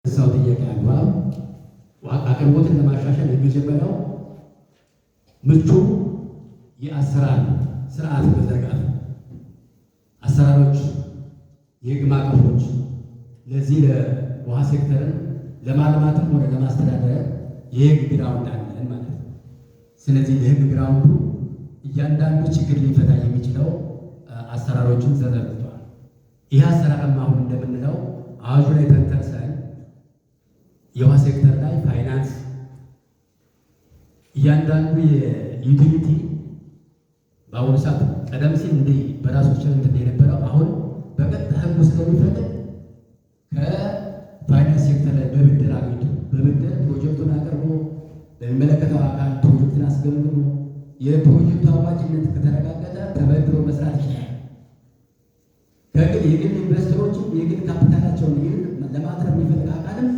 ሰው ጥያቄ አግባብ አቅርቦትን ለማሻሻል የመጀመሪያው ምቹ የአሰራር ስርዓት መዘርጋት፣ አሰራሮች፣ የህግ ማዕቀፎች ለዚህ ለውሃ ሴክተርን ለማልማትም ሆነ ለማስተዳደር የህግ ግራውንድ አለን ማለት ነው። ስለዚህ የህግ ግራውንዱ እያንዳንዱ ችግር ሊፈታ የሚችለው አሰራሮችን ዘርግቷል። ይህ አሰራርም አሁን እንደምንለው አዋጁ ላይ ተንተርሰን የውሃ ሴክተር ላይ ፋይናንስ እያንዳንዱ የዩቲሊቲ በአሁኑ ሰዓት ቀደም ሲል እንዲህ በራሱ ችግር የነበረው አሁን በቀጥታ ህጉ ስለሚፈቅድ ከፋይናንስ ሴክተር ላይ በብድር አግኝቶ በብድር ፕሮጀክቱን አቅርቦ በሚመለከተው አካል ፕሮጀክትን አስገምግሞ የፕሮጀክቱ አዋጭነት ከተረጋገጠ ተበድሮ መስራት ይችላል። የግል ኢንቨስተሮችም የግል ካፒታላቸውን ለማትረፍ የሚፈልግ አካልም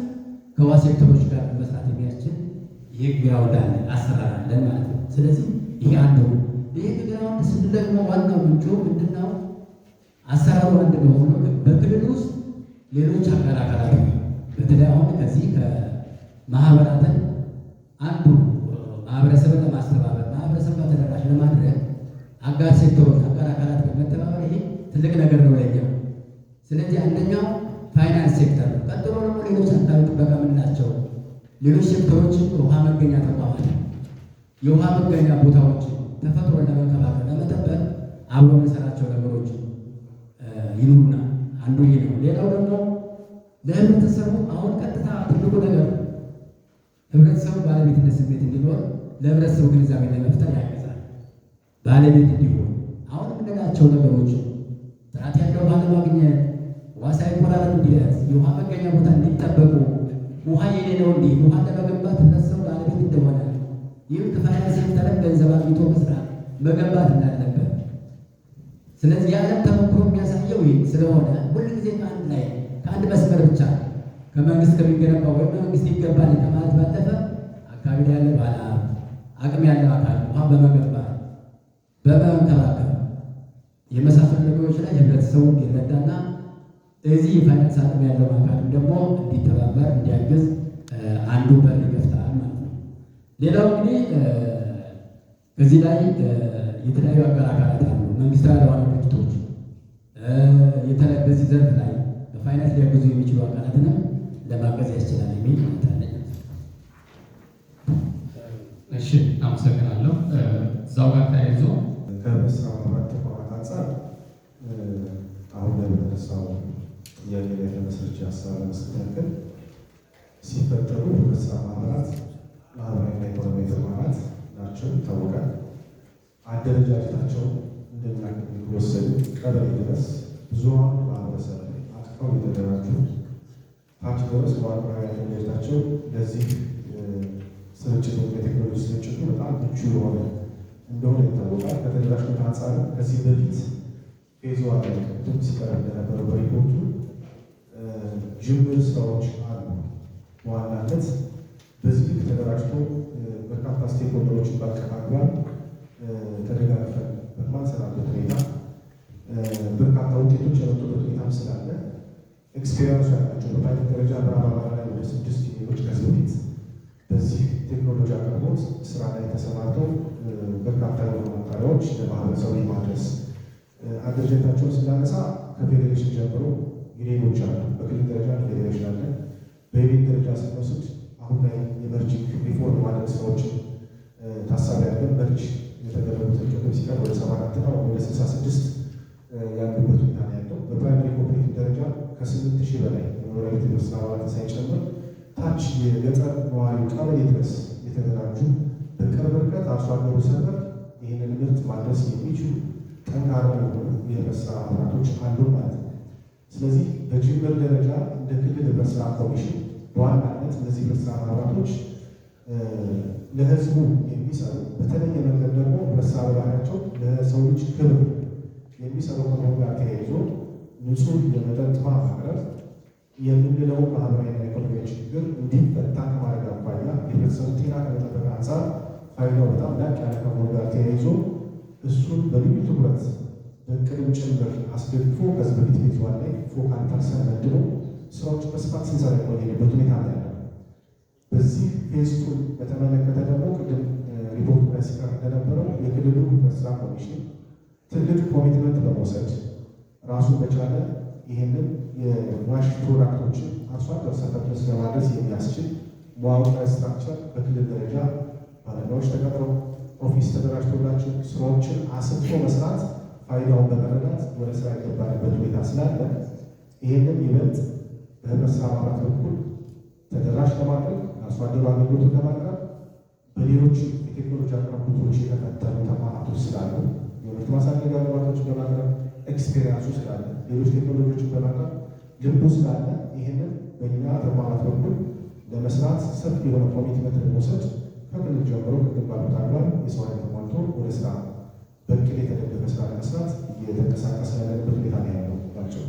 ከውሃ ሴክተሮች ጋር መስራት የሚያስችል የህግ ግራውንድ አለን፣ አሰራር አለን ማለት ነው። ስለዚህ ይሄ አንዱ ነው። የህግ ግራውንድ ስንል ደግሞ ዋናው ምንጩ ምንድነው? አሰራሩ አንድ በሆነ በክልል ውስጥ ሌሎች አጋር አካላት በተለይ አሁን ከዚህ ከማህበራትን አንዱ ማህበረሰብን ለማስተባበር ማህበረሰብ ጋር ተደራሽ ለማድረግ አጋር ሴክተሮች አጋር አካላት በመተባበር ይሄ ትልቅ ነገር ነው ለኛ። ስለዚህ አንደኛው ፋይናንስ ሴክተር ነው። ቀጥሎ ደግሞ ሌሎች አካባቢ ጥበቃ የምንላቸው ሌሎች ሴክተሮችን ውሃ መገኛ ተቋማት የውሃ መገኛ ቦታዎች ተፈጥሮን ለመንከባከብ ለመጠበቅ አብሮ የምንሰራቸው ነገሮች ይኑሩናል። አንዱ ይሄ ነው። ሌላው ደግሞ ለህብረተሰቡ አሁን ቀጥታ ትልቁ ነገር ህብረተሰቡ ባለቤትነት ስሜት እንዲኖር ለህብረተሰቡ ግንዛቤ ለመፍጠር ያገዛል። ባለቤት እንዲሆን አሁን የምንላቸው ነገሮች ጥራት ያለው ውሃ ለማግኘት ውሃ ሳይቆራረጥ እንዲደርስ የውሃ መገኛ ቦታ እንዲጠበቁ ውሃ የሌለው እንዲ ውሃ ለመገንባት ህብረተሰቡ ባለቤት እንደሆነ ይህም ከፋይናንስ ሴክተርን ገንዘብ አግኝቶ መስራት መገንባት እንዳለበት ስለዚህ የዓለም ተሞክሮ የሚያሳየው ይህ ስለሆነ ሁልጊዜ ከአንድ ላይ ከአንድ መስመር ብቻ ከመንግስት ከሚገነባው ወይም መንግስት ይገባል ከማለት ባለፈ አካባቢ ላይ ያለ ባለ አቅም ያለው አካል ውሃ በመገንባት በመንከባከብ የመሳሰሉ ነገሮች ላይ ህብረተሰቡ እንዲረዳና እዚህ የፋይናንስ አቅም ያለው አካል ደግሞ እንዲተባበር እንዲያግዝ አንዱ በር ይከፍታል ማለት ነው። ሌላው እንግዲህ ከዚህ ላይ የተለያዩ አጋር አካላት አሉ። መንግስታዊ ያልሆኑ ድርጅቶች በዚህ ዘርፍ ላይ በፋይናንስ ሊያግዙ የሚችሉ አካላትንም ለማገዝ ያስችላል የሚል ታለኝ። እሺ፣ አመሰግናለሁ። እዛው ጋር ተያይዞ ከስራ ማህበራት ተቋማት አንጻር አሁን ላይ በተነሳው ጥያቄ ላይ ለመስርች ሀሳብ ለመስጠት ያክል ሲፈጠሩ በስራ ማህበራት ማህበራዊና ኢኮኖሚ ተቋማት ናቸው ይታወቃል። አደረጃጀታቸው እንደሚወሰድ ቀበሌ ድረስ ብዙሃኑ ማህበረሰብ አቅፈው የተደራጁ ታች ድረስ ማህበራዊ አደረጃጀታቸው ለዚህ ስርጭት የቴክኖሎጂ ስርጭቱ በጣም ምቹ የሆነ እንደሆነ ይታወቃል። ከተደራሽነት አንጻር ከዚህ በፊት ፌዝ ዋን ላይ ቅድም ሲቀርብ እንደነበረው በሪፖርቱ ጅምር ስራዎች አሉ። በዋናነት በዚህ ልክ ተደራጅቶ በርካታ ስቴክሆልደሮችን ባቀፈ አግባብ ተደጋግፈን በማንሰራበት ሁኔታ በርካታ ውጤቶች የመጡበት ሁኔታም ስላለ ኤክስፔሪንሱ ያላቸው በፓይለት ደረጃ በአማራ ላይ ወደ 6 ዩኒቶች ከዚህ በፊት በዚህ ቴክኖሎጂ አቅርቦት ስራ ላይ ተሰማርተው በርካታ የሆኑ ማጣሪያዎች ለማህበረሰቡ ማድረስ አደረጃጀታቸውን ስናነሳ ከፌዴሬሽን ጀምሮ ዩኒዮኖች አሉ። በክልል ደረጃ ፌዴሬሽን አለ። በዩኒት ደረጃ ስንወስድ አሁን ላይ የመርጂንግ ሪፎርም ማድረግ ስራዎችን ታሳቢ አድርገን መርጅ የተደረጉትን ቅድም ሲቀር ወደ 74 እና ወደ 66 ያሉበት ሁኔታ ነው ያለው። በፕራይመሪ ኮኦፕሬቲቭ ደረጃ ከ8000 በላይ የመኖሪያ ቤት የመስራ አባላትን ሳይጨምር ታች የገጠር ነዋሪው ቀበሌ ድረስ የተደራጁ በቅርብ ርቀት አርሶ አደሩ ሰፈር ይህንን ምርት ማድረስ የሚችሉ ጠንካራ የሆኑ የህብረት ስራ ማህበራቶች አሉ ማለት ነው። ስለዚህ በጅምር ደረጃ እንደ ክልል ህብረት ስራ ኮሚሽን በዋናነት እነዚህ ህብረት ስራ ማህበራቶች ለህዝቡ የሚሰሩ በተለየ መንገድ ደግሞ ህብረት ስራ ባህሪያቸው ለሰው ልጅ ክብር የሚሰሩ ከመሆኑ ጋር ተያይዞ ንጹህ የመጠጥ ውሃ ማቅረብ የምንለው ማህበራዊና ኢኮኖሚያዊ ችግር እንዲፈታ ከማድረግ አኳያ የህብረተሰቡ ጤና ከመጠበቅ አንጻር ፋይዳው በጣም ላቅ ያለ ከመሆኑ ጋር ተያይዞ እሱን በልዩ ትኩረት በቅድም ጭምር አስደግፎ ከዚህ በፊት ፌዝ ዋን ላይ ፎካል ፐርሰን መድቦ ስራዎች በስፋት ስንሰራ የቆየንበት ሁኔታ ነው ያለው። በዚህ ፌዝ ቱን በተመለከተ ደግሞ ቅድም ሪፖርቱ ላይ ሲቀርብ እንደነበረው የክልሉ ህብረት ስራ ኮሚሽን ትልቅ ኮሚትመንት በመውሰድ ራሱን በቻለ ይህንን የዋሽ ፕሮዳክቶችን አርሶ አደር ሰፈር ድረስ ለማድረስ የሚያስችል መዋቅራዊ ስትራክቸር በክልል ደረጃ ባለሙያዎች ተቀጥረው ኦፊስ ተደራጅቶላቸው ስራዎችን አስፍቶ መስራት ፋይዳውን በመረዳት ወደ ስራ የገባንበት ሁኔታ ስላለ ይህንን ይበልጥ በህብረት ስራ ማህበራት በኩል ተደራሽ ለማድረግ አርሶ አደሩ አገልግሎቱን ለማቅረብ በሌሎች የቴክኖሎጂ አቅርቦቶች የተፈተኑ ተቋማቶች ስላሉ የምርት ማሳደጊያ ግብዓቶችን በማቅረብ ኤክስፔሪንሱ ስላለ ሌሎች ቴክኖሎጂዎችን በማቅረብ ልምዱ ስላለ ይህንን በእኛ ተቋማት በኩል ለመስራት ሰፊ የሆነ ኮሚትመንት ለመውሰድ ከክልል ጀምሮ ቅድም ባሉት አግባብ የሰው ኃይል ተሟልቶ ወደ ስራ በእቅድ የተደገፈ ስራ ለመስራት እየተንቀሳቀሰ ያለበት ሁኔታ ነው ያለው ናቸው።